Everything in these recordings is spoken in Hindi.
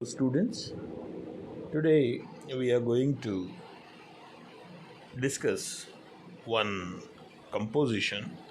Students, today we are going to discuss one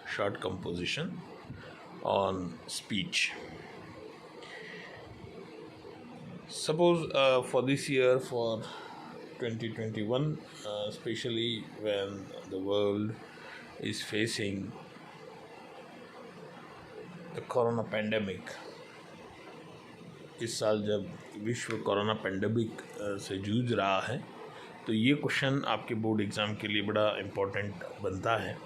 short composition on speech. Suppose for this year, for 2021, especially when the world is facing the corona pandemic, इस साल जब विश्व कोरोना पेंडेमिक से जूझ रहा है तो ये क्वेश्चन आपके बोर्ड एग्ज़ाम के लिए बड़ा इम्पोर्टेंट बनता है।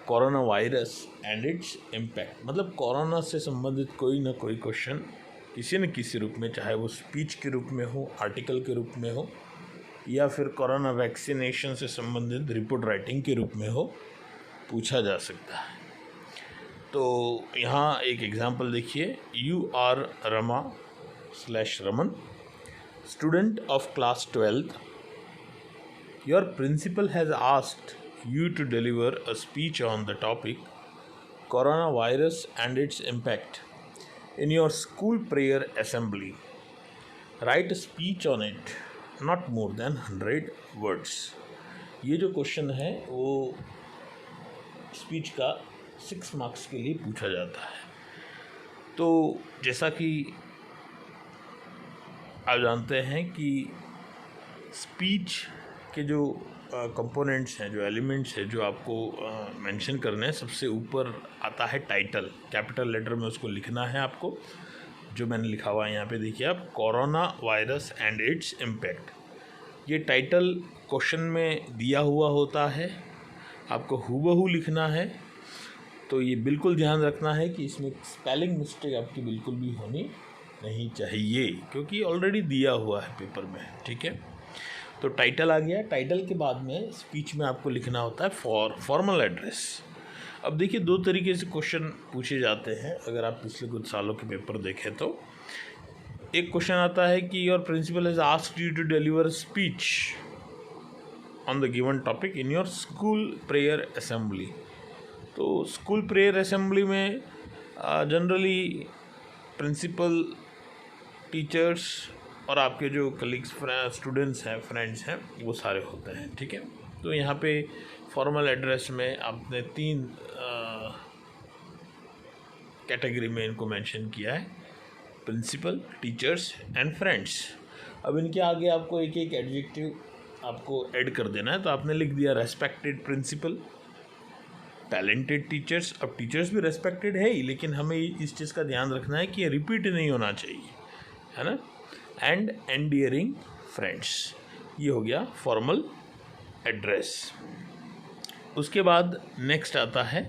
Corona virus and its impact, मतलब कोरोना से संबंधित कोई ना कोई क्वेश्चन किसी न किसी रूप में, चाहे वो स्पीच के रूप में हो, आर्टिकल के रूप में हो, या फिर कोरोना वैक्सीनेशन से संबंधित रिपोर्ट राइटिंग के रूप में हो, पूछा जा सकता है। तो यहाँ एक एग्जाम्पल देखिए। यू आर रमा/रमन, student of class 12th. Your principal has asked you to deliver a speech on the topic coronavirus and its impact in your school prayer assembly. Write a speech on it, not more than 100 words. ये जो क्वेश्चन है वो स्पीच का 6 मार्क्स के लिए पूछा जाता है। तो जैसा कि आप जानते हैं कि स्पीच के जो कंपोनेंट्स हैं, जो एलिमेंट्स हैं, जो आपको मेंशन करने हैं, सबसे ऊपर आता है टाइटल। कैपिटल लेटर में उसको लिखना है आपको, जो मैंने लिखा हुआ है यहाँ पे देखिए आप, corona virus and its impact. ये टाइटल क्वेश्चन में दिया हुआ होता है, आपको हूबहू लिखना है। तो ये बिल्कुल ध्यान रखना है कि इसमें स्पेलिंग मिस्टेक आपकी बिल्कुल भी होनी नहीं चाहिए, क्योंकि ऑलरेडी दिया हुआ है पेपर में, ठीक है। तो टाइटल आ गया। टाइटल के बाद में स्पीच में आपको लिखना होता है फॉर्मल एड्रेस। अब देखिए, दो तरीके से क्वेश्चन पूछे जाते हैं अगर आप पिछले कुछ सालों के पेपर देखें तो। एक क्वेश्चन आता है कि your principal has asked you to deliver speech on the given topic in your school prayer assembly. तो स्कूल प्रेयर असेंबली में जनरली प्रिंसिपल, टीचर्स और आपके जो कलीग्स, स्टूडेंट्स हैं, फ्रेंड्स हैं, वो सारे होते हैं, ठीक है। तो यहाँ पे फॉर्मल एड्रेस में आपने 3 कैटेगरी में इनको मेंशन किया है, प्रिंसिपल, टीचर्स एंड फ्रेंड्स। अब इनके आगे आपको एक एक एडजेक्टिव आपको ऐड कर देना है। तो आपने लिख दिया रेस्पेक्टेड प्रिंसिपल, टैलेंटेड टीचर्स। अब टीचर्स भी रेस्पेक्टेड है ही, लेकिन हमें इस चीज़ का ध्यान रखना है कि ये रिपीट नहीं होना चाहिए, है ना। एंड एंडियरिंग फ्रेंड्स, ये हो गया फॉर्मल एड्रेस। उसके बाद नेक्स्ट आता है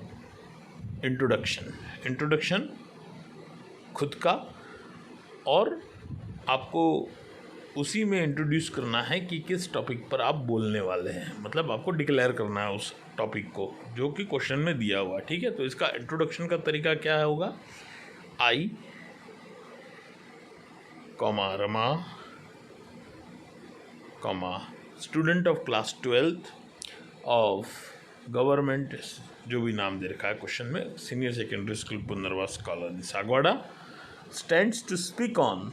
इंट्रोडक्शन। इंट्रोडक्शन खुद का, और आपको उसी में इंट्रोड्यूस करना है कि किस टॉपिक पर आप बोलने वाले हैं, मतलब आपको डिक्लेयर करना है उस टॉपिक को जो कि क्वेश्चन में दिया हुआ, ठीक है। तो इसका इंट्रोडक्शन का तरीका क्या होगा? I Rama student of class 12th of government, जो भी नाम दे रखा है क्वेश्चन में, senior secondary school Punarvas colony Sagwara, stands to speak on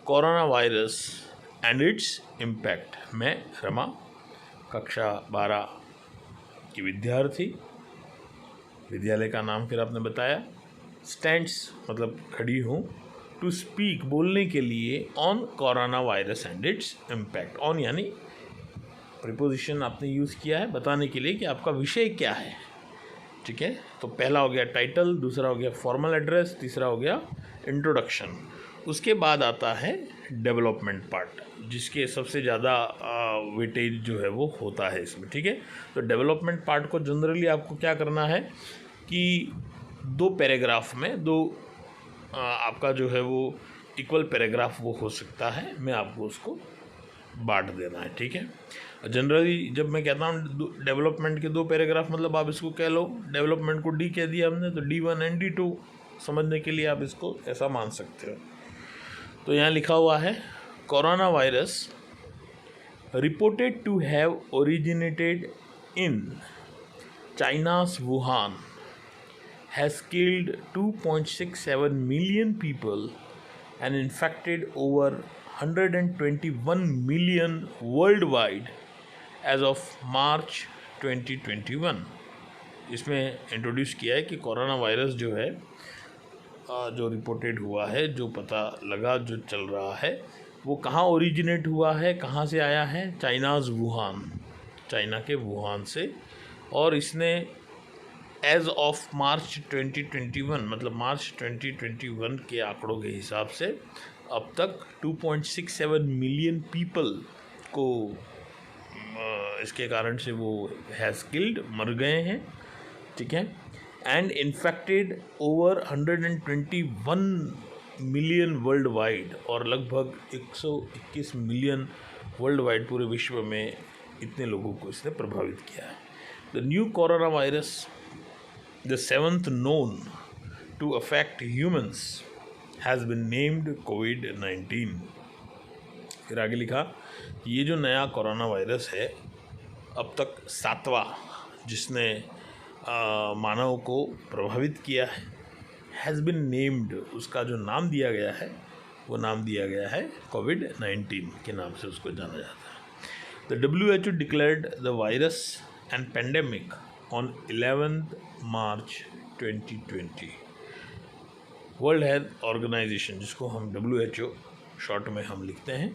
corona virus and its impact. मैं रमा, कक्षा 12 की विद्यार्थी, विद्यालय का नाम फिर आपने बताया। स्टैंड्स मतलब खड़ी हूँ, टू स्पीक बोलने के लिए, on corona virus and its impact. On यानी प्रीपोजिशन आपने यूज़ किया है बताने के लिए कि आपका विषय क्या है, ठीक है। तो पहला हो गया टाइटल, दूसरा हो गया फॉर्मल एड्रेस, तीसरा हो गया इंट्रोडक्शन। उसके बाद आता है डेवलपमेंट पार्ट, जिसके सबसे ज़्यादा वेटेज जो है वो होता है इसमें, ठीक है। तो डेवलपमेंट पार्ट को जनरली आपको क्या करना है कि 2 पैराग्राफ में, 2 आपका जो है वो इक्वल पैराग्राफ वो हो सकता है, मैं आपको उसको बांट देना है, ठीक है। जनरली जब मैं कहता हूँ डेवलपमेंट के 2 पैराग्राफ, मतलब आप इसको कह लो, डेवलपमेंट को डी कह दिया हमने, तो D1 एंड D2 समझने के लिए आप इसको ऐसा मान सकते हो। तो यहाँ लिखा हुआ है, corona virus reported to have originated in China's Wuhan has killed 2.67 million people and infected over 121 million worldwide as of March 2021. इसमें इंट्रोड्यूस किया है कि कोरोना वायरस जो है जो रिपोर्टेड हुआ है, जो पता लगा, जो चल रहा है, वो कहाँ ओरिजिनेट हुआ है, कहाँ से आया है? चाइनाज़ वुहान, चाइना के वुहान से। और इसने एज ऑफ मार्च 2021 मतलब मार्च 2021 के आंकड़ों के हिसाब से अब तक 2.67 मिलियन पीपल को इसके कारण से वो हैज़ किल्ड, मर गए हैं, ठीक है। And infected over 121 million world wide, और लगभग 121 मिलियन वर्ल्ड वाइड पूरे विश्व में इतने लोगों को इसने प्रभावित किया है। The new corona virus, the seventh known to affect humans, has been named COVID-19. फिर आगे लिखा, ये जो नया कोरोना वायरस है अब तक 7वां जिसने मानव को प्रभावित किया है, हैज़ बिन नेम्ड, उसका जो नाम दिया गया है वो नाम दिया गया है COVID-19 के नाम से उसको जाना जाता है। The WHO declared the virus and pandemic on 11th March 2020. World health organization, जिसको हम WHO शॉर्ट में हम लिखते हैं,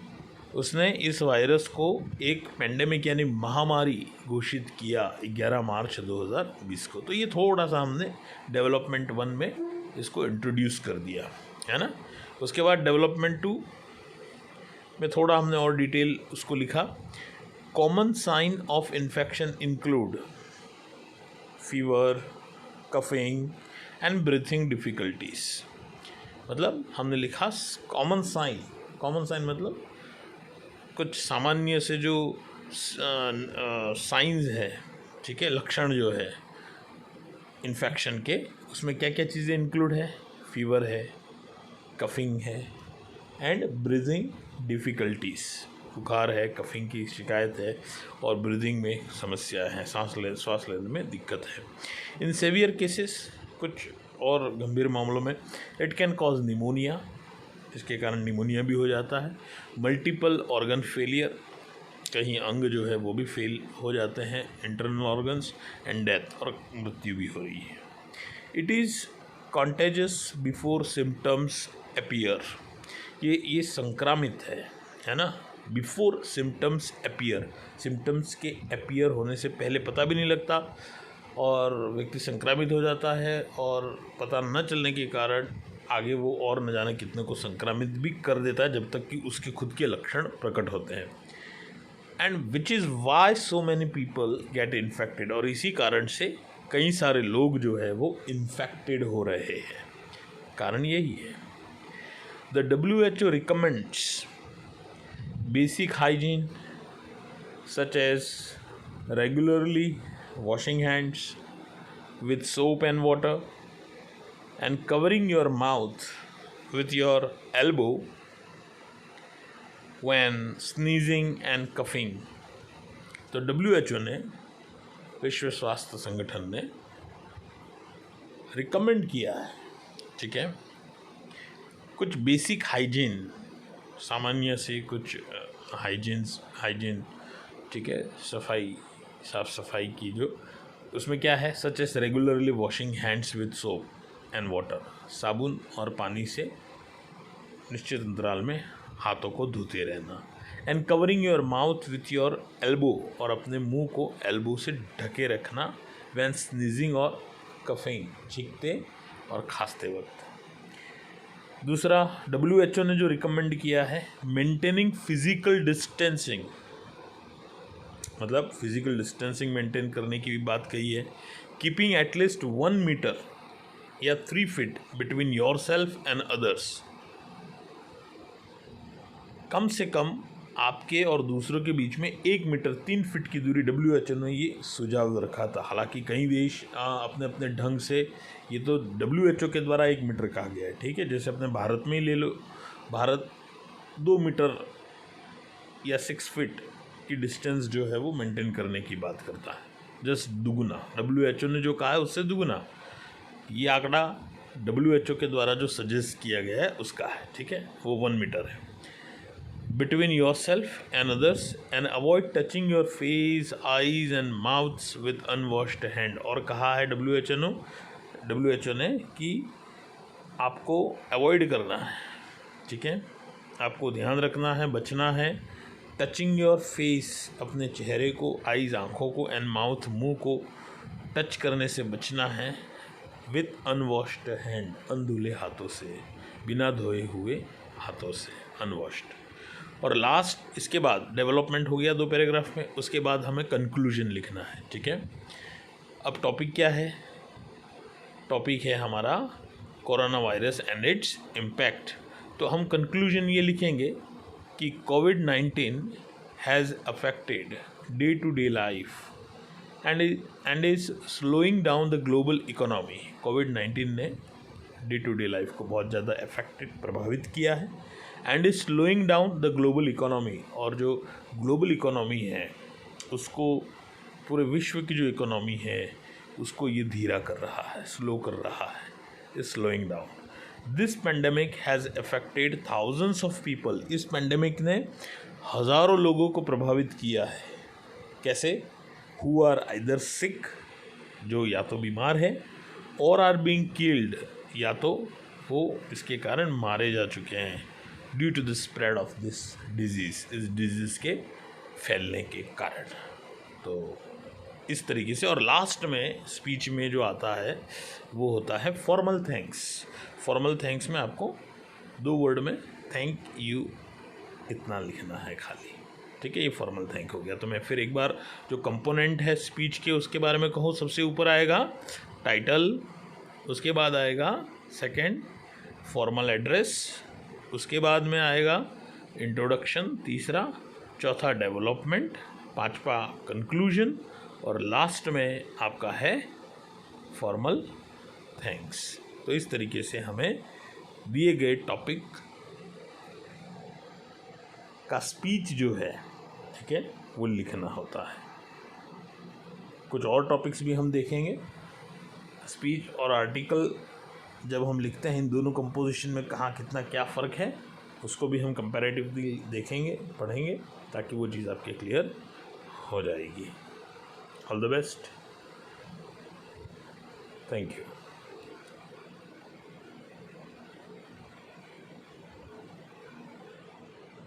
उसने इस वायरस को एक पेंडेमिक यानी महामारी घोषित किया 11 मार्च 2020 को। तो ये थोड़ा सा हमने डेवलपमेंट 1 में इसको इंट्रोड्यूस कर दिया है ना। उसके बाद डेवलपमेंट 2 में थोड़ा हमने और डिटेल उसको लिखा। Common sign of infection include fever, coughing and breathing difficulties. मतलब हमने लिखा कॉमन साइन मतलब कुछ सामान्य से जो साइंस है, ठीक है, लक्षण जो है इन्फेक्शन के, उसमें क्या क्या चीज़ें इंक्लूड है? फीवर है, कफिंग है एंड ब्रीथिंग डिफ़िकल्टीज़, बुखार है, कफिंग की शिकायत है और ब्रीदिंग में समस्या है, श्वास लेने में दिक्कत है। इन सेवियर केसेस, कुछ और गंभीर मामलों में, इट कैन कॉज निमोनिया, इसके कारण निमोनिया भी हो जाता है। मल्टीपल ऑर्गन फेलियर, कहीं अंग जो है वो भी फेल हो जाते हैं, इंटरनल ऑर्गन्स, एंड डेथ, और मृत्यु भी हो रही है। It is contagious before symptoms appear, ये संक्रामित है ना। बिफोर सिम्टम्स अपीयर, सिम्टम्स के अपीयर होने से पहले पता भी नहीं लगता और व्यक्ति संक्रामित हो जाता है, और पता न चलने के कारण आगे वो और न जाने कितने को संक्रामित भी कर देता है, जब तक कि उसके खुद के लक्षण प्रकट होते हैं। And which is why so many people get infected, और इसी कारण से कई सारे लोग जो है वो इन्फेक्टेड हो रहे हैं। कारण यही है। The WHO recommends basic hygiene such as regularly washing hands with soap and water and covering your mouth with your elbow when sneezing and coughing. तो WHO ने, विश्व स्वास्थ्य संगठन ने रिकमेंड किया है, ठीक है, कुछ बेसिक हाइजीन, सामान्य से कुछ हाइजीन, ठीक है, साफ सफाई की, जो उसमें क्या है, such as regularly washing hands with soap and water, साबुन और पानी से निश्चित अंतराल में हाथों को धोते रहना। And covering your mouth with your elbow, और अपने मुंह को एल्बो से ढके रखना व्हेन स्नीजिंग और कफिंग, छींकते और खांसते वक्त। दूसरा, WHO ने जो रिकमेंड किया है, मेंटेनिंग फिजिकल डिस्टेंसिंग, मतलब फिजिकल डिस्टेंसिंग मेंटेन करने की भी बात कही है। कीपिंग एटलीस्ट 1 मीटर या 3 feet between yourself and others, कम से कम आपके और दूसरों के बीच में 1 मीटर 3 फीट की दूरी WHO ने ये सुझाव रखा था। हालांकि कई देश अपने अपने ढंग से, ये तो WHO के द्वारा 1 मीटर कहा गया है, ठीक है। जैसे अपने भारत में ही ले लो, भारत 2 मीटर या 6 फीट की डिस्टेंस जो है वो मेंटेन करने की बात करता है, जस्ट दुगुना। WHO ने जो कहा है उससे दुगुना। ये आंकड़ा WHO के द्वारा जो सजेस्ट किया गया है उसका है, ठीक है, वो 1 मीटर है। Between yourself and others and avoid touching your face, eyes and mouths with unwashed hand. और कहा है WHO ने कि आपको अवॉइड करना है, ठीक है, आपको ध्यान रखना है, बचना है। टचिंग योर फेस, अपने चेहरे को, आईज आँखों को, एंड माउथ मुंह को टच करने से बचना है। विथ अनवॉश्ड हैंड, अनधुले हाथों से, बिना धोए हुए हाथों से, अनवॉश्ड। और लास्ट, इसके बाद डेवलपमेंट हो गया 2 पैराग्राफ में, उसके बाद हमें कंक्लूजन लिखना है, ठीक है। अब टॉपिक क्या है? टॉपिक है हमारा corona virus and its impact. तो हम कंक्लूजन ये लिखेंगे कि कोविड-19 has affected day to day life and is slowing down the global economy. कोविड-19 ने डे टू डे लाइफ को बहुत ज़्यादा प्रभावित किया है। And is slowing down the global economy, और जो ग्लोबल इकोनॉमी है उसको, पूरे विश्व की जो इकोनॉमी है उसको ये धीरा कर रहा है, स्लो कर रहा है, is slowing down. This pandemic has affected thousands of people. इस पेंडेमिक ने हज़ारों लोगों को प्रभावित किया है। कैसे? हु आर आइदर सिक, जो या तो बीमार है, और आर बीइंग किल्ड, या तो वो इसके कारण मारे जा चुके हैं, due to the spread of this disease, इस डिजीज़ के फैलने के कारण। तो इस तरीके से, और लास्ट में स्पीच में जो आता है वो होता है फॉर्मल थैंक्स। फॉर्मल थैंक्स में आपको 2 वर्ड में थैंक यू इतना लिखना है खाली, ठीक है। ये फॉर्मल थैंक हो गया। तो मैं फिर एक बार जो कंपोनेंट है स्पीच के उसके बारे में कहूँ, सबसे ऊपर आएगा टाइटल, उसके बाद आएगा सेकंड फॉर्मल एड्रेस, उसके बाद में आएगा इंट्रोडक्शन, तीसरा, चौथा डेवलपमेंट, पांचवा कंक्लूजन, और लास्ट में आपका है फॉर्मल थैंक्स। तो इस तरीके से हमें दिए गए टॉपिक का स्पीच जो है, ठीक है, वो लिखना होता है। कुछ और टॉपिक्स भी हम देखेंगे। स्पीच और आर्टिकल जब हम लिखते हैं, इन दोनों कंपोजिशन में कहाँ कितना क्या फ़र्क है, उसको भी हम कंपैरेटिवली देखेंगे, पढ़ेंगे, ताकि वो चीज़ आपके क्लियर हो जाएगी। All the best. Thank you.